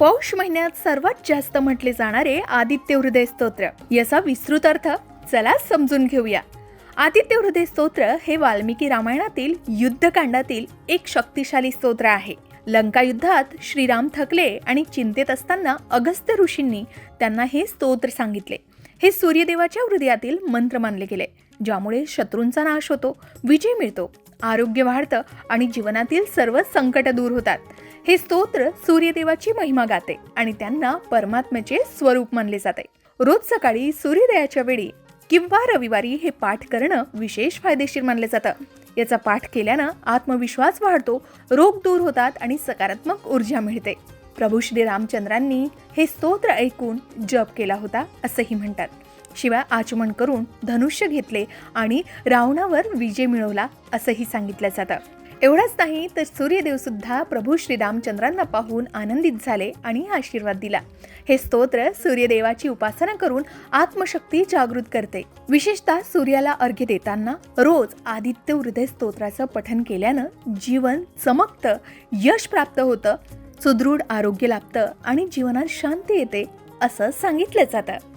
पौष महिन्यात सर्वात जास्त म्हटले जाणारे आदित्य हृदय स्तोत्र याचा विस्तृत अर्थ चला समजून घेऊया. आदित्य हृदय स्तोत्र हे वाल्मिकी रामायणातील युद्धकांडातील एक शक्तिशाली स्तोत्र आहे. लंका युद्धात श्रीराम थकले आणि चिंतेत असताना अगस्त्य ऋषींनी त्यांना हे स्तोत्र सांगितले. हे सूर्यदेवाच्या हृदयातील मंत्र मानले गेले, ज्यामुळे शत्रूंचा नाश होतो, विजय मिळतो, आरोग्य वाढतं आणि जीवनातील सर्व संकट दूर होतात. हे स्तोत्र सूर्यदेवाची महिमा गाते आणि त्यांना परमात्म्याचे स्वरूप मानले जाते. रोज सकाळी सूर्योदयाच्या वेळी किंवा रविवारी हे पाठ करणं विशेष फायदेशीर मानले जातं. याचा पाठ केल्यानं आत्मविश्वास वाढतो, रोग दूर होतात आणि सकारात्मक ऊर्जा मिळते. प्रभू श्री रामचंद्रांनी हे स्तोत्र ऐकून जप केला होता असंही म्हणतात. शिवाय आचमन करून धनुष्य घेतले आणि रावणावर विजय मिळवला असंही सांगितलं जातं. एवढंच नाही तर सूर्यदेव सुद्धा प्रभू श्री रामचंद्रांना पाहून आनंदित झाले आणि आशीर्वाद दिला. हे स्तोत्र सूर्यदेवाची उपासना करून आत्मशक्ती जागृत करते. विशेषतः सूर्याला अर्घ्य देताना रोज आदित्य हृदय स्तोत्राचं पठण केल्यानं जीवन चमकतं, यश प्राप्त होतं, सुदृढ आरोग्य लाभतं आणि जीवनात शांती येते असं सांगितलं जातं.